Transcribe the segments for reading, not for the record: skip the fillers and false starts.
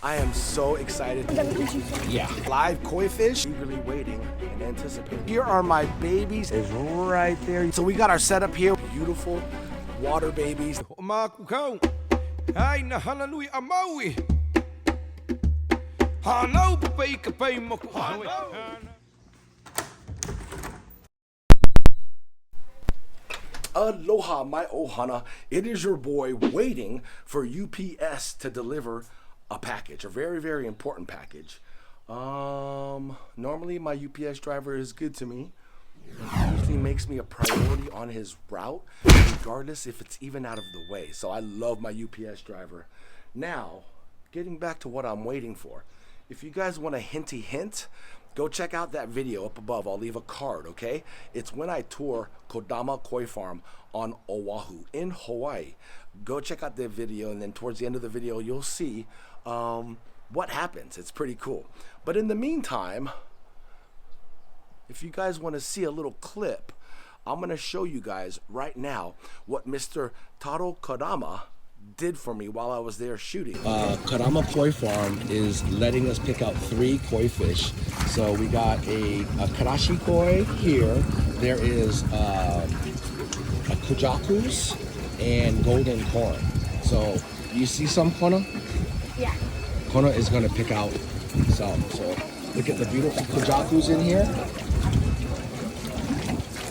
I am so excited. Yeah. Live koi fish, eagerly waiting and anticipating. Here are my babies, is right there. So we got our setup here, beautiful water babies. Hoʻomalu Hana Hui A Maui. Hana Hui A Maui. Aloha, my ohana. It is your boy waiting for UPS to deliver a package, a very, very important package. Normally my UPS driver is good to me. He usually makes me a priority on his route, regardless if it's even out of the way. So I love my UPS driver. Now, getting back to what I'm waiting for. If you guys want a hinty hint, go check out that video up above. I'll leave a card, okay? It's when I tour Kodama Koi Farm on Oahu in Hawaii. Go check out the video, and then towards the end of the video, you'll see what happens. It's pretty cool. But in the meantime, if you guys want to see a little clip, I'm going to show you guys right now what Mr. Taro Kodama did for me while I was there shooting. Kodama Koi Farm is letting us pick out 3 koi fish. So we got a karashi koi here. There is a kujakus and golden corn. So you see some, Kona? Yeah. Kona is going to pick out some. So look at the beautiful kujakus in here.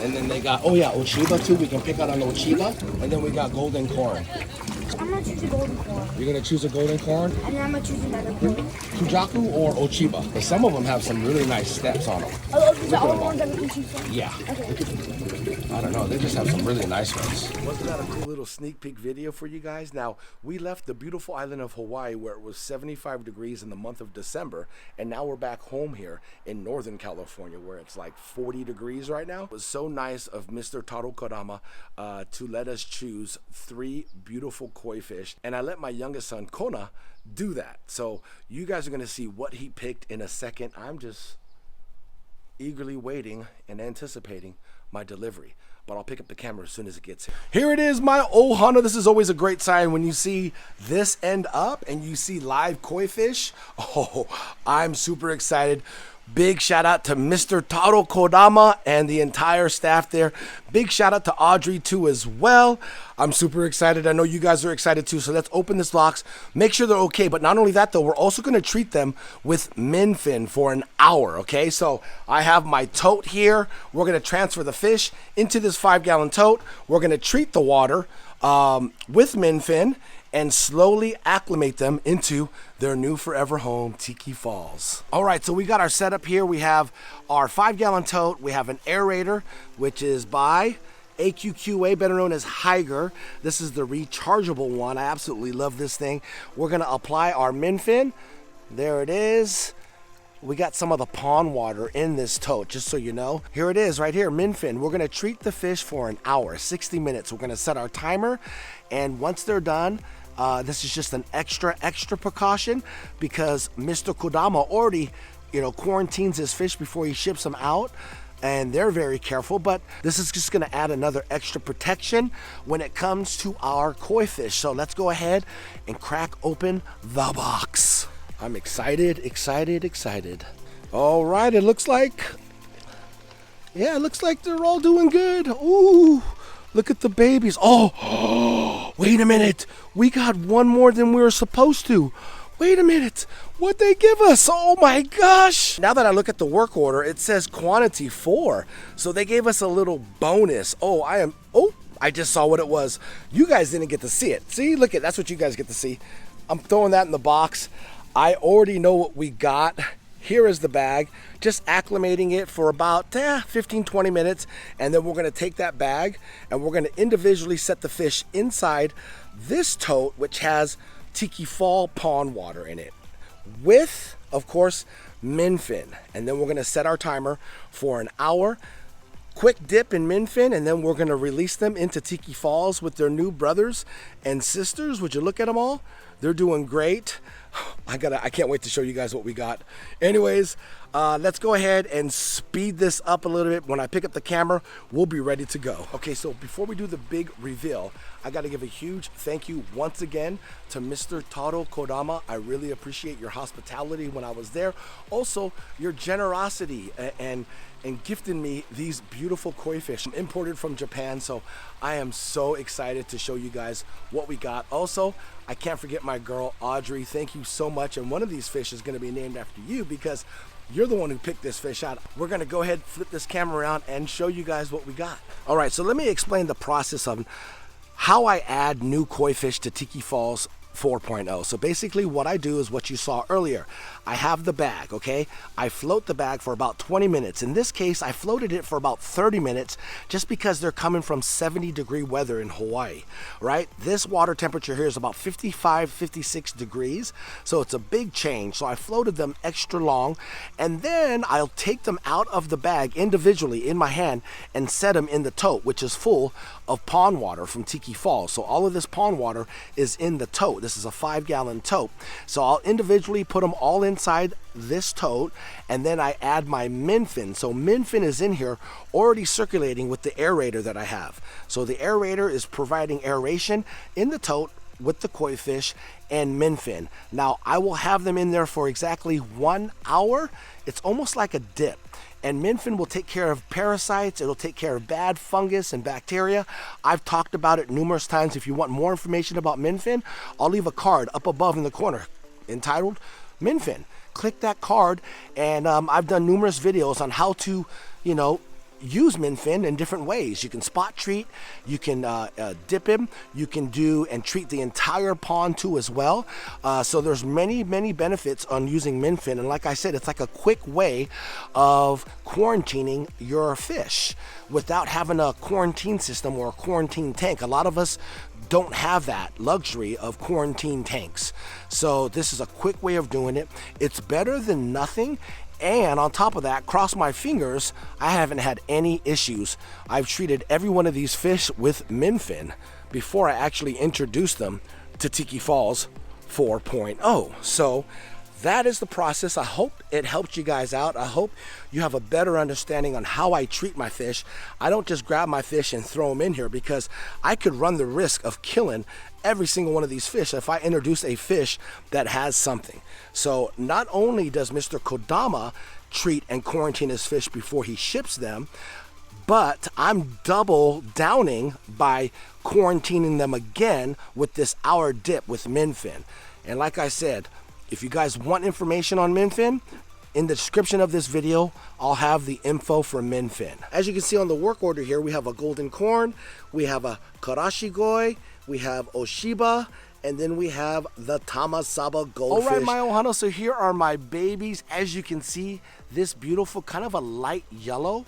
And then they got, oh yeah, Ochiba too. We can pick out on Ochiba. And then we got golden corn. I'm gonna choose a golden corn. You're gonna choose a golden corn? And then I'm gonna choose another corn. Kujaku or Ochiba? Because some of them have some really nice steps on them. Oh, is that all the ones that we can choose from? Yeah. Okay. I don't know, they just have some really nice ones. Wasn't that a cool little sneak peek video for you guys? Now, we left the beautiful island of Hawaii where it was 75 degrees in the month of December, and now we're back home here in Northern California where it's like 40 degrees right now. It was so nice of Mr. Taro Kodama to let us choose 3 beautiful koi fish, and I let my youngest son, Kona, do that. So you guys are gonna see what he picked in a second. I'm just eagerly waiting and anticipating my delivery, but I'll pick up the camera as soon as it gets here. Here it is, my ohana. This is always a great sign when you see this end up and you see live koi fish. Oh, I'm super excited. Big shout out to Mr. Taro Kodama and the entire staff there. Big shout out to Audrey too as well. I'm super excited. I know you guys are excited too. So let's open this box, make sure they're okay. But not only that though, we're also gonna treat them with MINN fin for an hour, okay? So I have my tote here. We're gonna transfer the fish into this 5-gallon tote. We're gonna treat the water with MINN fin and slowly acclimate them into their new forever home, Tiki Falls. All right, so we got our setup here. We have our 5-gallon tote. We have an aerator, which is by AQQA, better known as Hygger. This is the rechargeable one. I absolutely love this thing. We're gonna apply our MINN fin. There it is. We got some of the pond water in this tote, just so you know. Here it is right here, MINN fin. We're gonna treat the fish for an hour, 60 minutes. We're gonna set our timer, and once they're done, this is just an extra precaution because Mr. Kodama already, quarantines his fish before he ships them out, and they're very careful, but this is just gonna add another extra protection when it comes to our koi fish. So let's go ahead and crack open the box. I'm excited. All right, it looks like they're all doing good. Ooh, look at the babies. Oh, wait a minute. We got one more than we were supposed to. Wait a minute. What'd they give us? Oh my gosh. Now that I look at the work order, it says quantity 4. So they gave us a little bonus. I just saw what it was. You guys didn't get to see it. See, look at, that's what you guys get to see. I'm throwing that in the box. I already know what we got. Here is the bag, just acclimating it for about 15-20 minutes, and then we're gonna take that bag and we're gonna individually set the fish inside this tote, which has Tiki Fall pond water in it, with, of course, MINN fin. And then we're gonna set our timer for an hour, quick dip in MINN fin, and then we're gonna release them into Tiki Falls with their new brothers and sisters. Would you look at them all? They're doing great. I can't wait to show you guys what we got. Anyways, let's go ahead and speed this up a little bit. When I pick up the camera, we'll be ready to go. Okay, so before we do the big reveal, I got to give a huge thank you once again to Mr. Taro Kodama. I really appreciate your hospitality when I was there. Also, your generosity and gifting me these beautiful koi fish imported from Japan. So I am so excited to show you guys what we got. Also, I can't forget my girl Audrey. Thank you so much. And one of these fish is going to be named after you because you're the one who picked this fish out. We're going to go ahead, flip this camera around and show you guys what we got. All right, so let me explain the process of how I add new koi fish to Tiki Falls 4.0. So basically what I do is what you saw earlier. I have the bag, okay? I float the bag for about 20 minutes. In this case, I floated it for about 30 minutes just because they're coming from 70-degree weather in Hawaii, right? This water temperature here is about 55, 56 degrees. So it's a big change. So I floated them extra long, and then I'll take them out of the bag individually in my hand and set them in the tote, which is full of pond water from Tiki Falls. So all of this pond water is in the tote. This is a 5-gallon tote. So I'll individually put them all inside this tote, and then I add my MINN fin. So MINN fin is in here already circulating with the aerator that I have. So the aerator is providing aeration in the tote with the koi fish and MINN fin. Now I will have them in there for exactly 1 hour. It's almost like a dip. And MINN fin will take care of parasites. It'll take care of bad fungus and bacteria. I've talked about it numerous times. If you want more information about MINN fin, I'll leave a card up above in the corner entitled MINN fin. Click that card, and I've done numerous videos on how to, use MINN fin in different ways. You can spot treat, you can dip him, you can do and treat the entire pond too as well. So there's many benefits on using MINN fin, and like I said, it's like a quick way of quarantining your fish without having a quarantine system or a quarantine tank. A lot of us don't have that luxury of quarantine tanks. So this is a quick way of doing it. It's better than nothing. And on top of that, cross my fingers, I haven't had any issues. I've treated every one of these fish with MINN fin before I actually introduced them to Tiki Falls 4.0. So that is the process. I hope it helped you guys out. I hope you have a better understanding on how I treat my fish. I don't just grab my fish and throw them in here because I could run the risk of killing every single one of these fish if I introduce a fish that has something. So not only does Mr. Kodama treat and quarantine his fish before he ships them, but I'm double downing by quarantining them again with this hour dip with MINN fin. And like I said, if you guys want information on MINN fin, in the description of this video, I'll have the info for MINN fin. As you can see on the work order here, we have a golden corn, we have a karashigoi, we have Oshiba, and then we have the Tamasaba goldfish. All right, my ohana, so here are my babies. As you can see, this beautiful kind of a light yellow,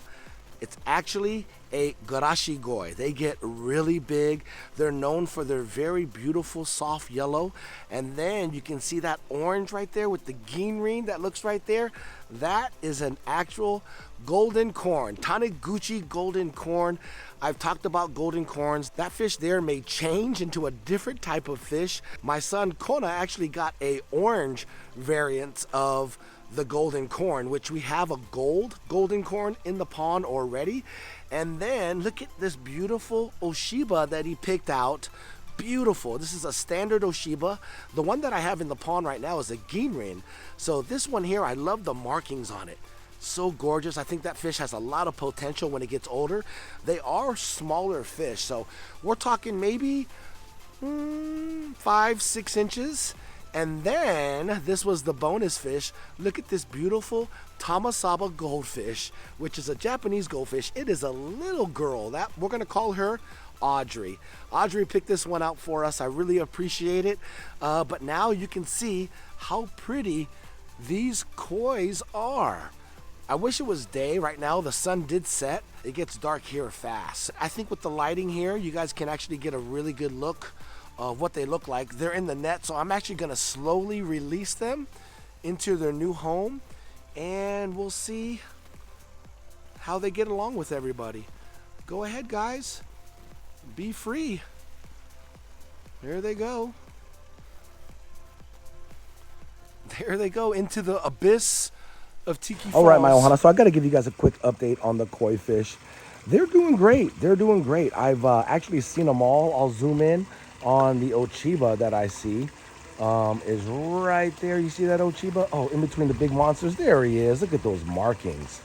it's actually a garashigoi. They get really big. They're known for their very beautiful soft yellow. And then you can see that orange right there with the ginrin that looks right there. That is an actual golden corn, Taniguchi golden corn. I've talked about golden corns. That fish there may change into a different type of fish. My son Kona actually got a orange variant of the golden corn, which we have a golden corn in the pond already. And then look at this beautiful Oshiba that he picked out. Beautiful. This is a standard Oshiba. The one that I have in the pond right now is a ginrin. So this one here, I love the markings on it. So gorgeous. I think that fish has a lot of potential when it gets older. They are smaller fish, so we're talking maybe 5-6 inches. And then this was the bonus fish. Look at this beautiful Tamasaba goldfish, which is a Japanese goldfish. It is a little girl. That we're gonna call her Audrey. Audrey picked this one out for us. I really appreciate it. But now you can see how pretty these kois are. I wish it was day. Right now the sun did set. It gets dark here fast. I think with the lighting here, you guys can actually get a really good look of what they look like. They're in the net, so I'm actually gonna slowly release them into their new home, and we'll see how they get along with everybody. Go ahead, guys. Be free. There they go. there they go into the abyss of Tiki Falls. All right, my ohana. So I got to give you guys a quick update on the koi fish. They're doing great. They're doing great. I've actually seen them all. I'll zoom in on the Ochiba that I see. Is right there. You see that Ochiba? Oh, in between the big monsters. There he is. Look at those markings.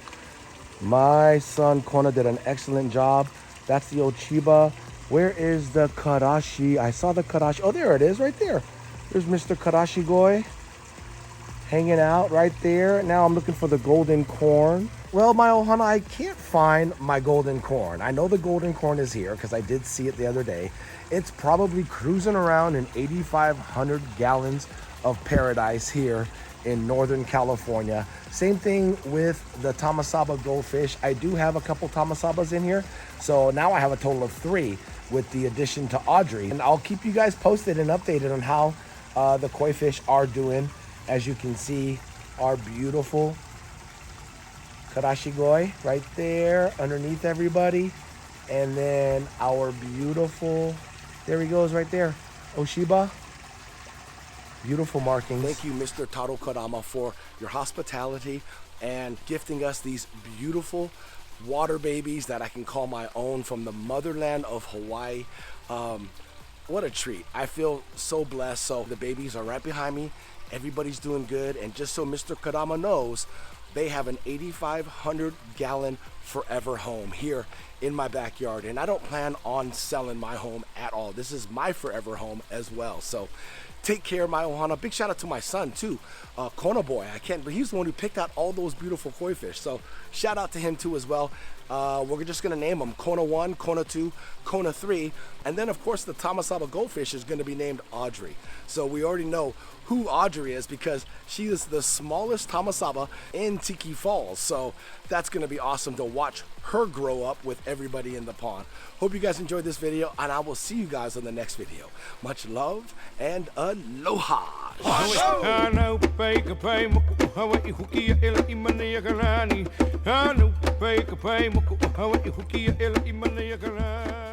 My son Kona did an excellent job. That's the Ochiba. Where is the Karashi? I saw the Karashi. Oh, there it is, right there. There's Mr. Karashi Goi hanging out right there. Now I'm looking for the golden corn. Well, my ohana, I can't find my golden corn. I know the golden corn is here because I did see it the other day. It's probably cruising around in 8,500 gallons of paradise here in Northern California. Same thing with the Tamasaba goldfish. I do have a couple Tamasabas in here. So now I have a total of 3 with the addition to Audrey. And I'll keep you guys posted and updated on how the koi fish are doing. As you can see, our beautiful Karashi Goi right there underneath everybody. And then our beautiful, there he goes right there, Oshiba. Beautiful markings. Thank you, Mr. Taro Kodama, for your hospitality and gifting us these beautiful water babies that I can call my own from the motherland of Hawaii. What a treat. I feel so blessed. So the babies are right behind me. Everybody's doing good. And just so Mr. Kodama knows, they have an 8,500 gallon forever home here in my backyard. And I don't plan on selling my home at all. This is my forever home as well. So take care, my ohana. Big shout out to my son too, Kona Boy. But he's the one who picked out all those beautiful koi fish. So shout out to him too as well. We're just gonna name them Kona 1, Kona 2, Kona 3, and then of course the Tamasaba goldfish is gonna be named Audrey. So we already know who Audrey is because she is the smallest Tamasaba in Tiki Falls. So that's gonna be awesome to watch her grow up with everybody in the pond. Hope you guys enjoyed this video, and I will see you guys on the next video. Much love and aloha. Hana Hui A Maui.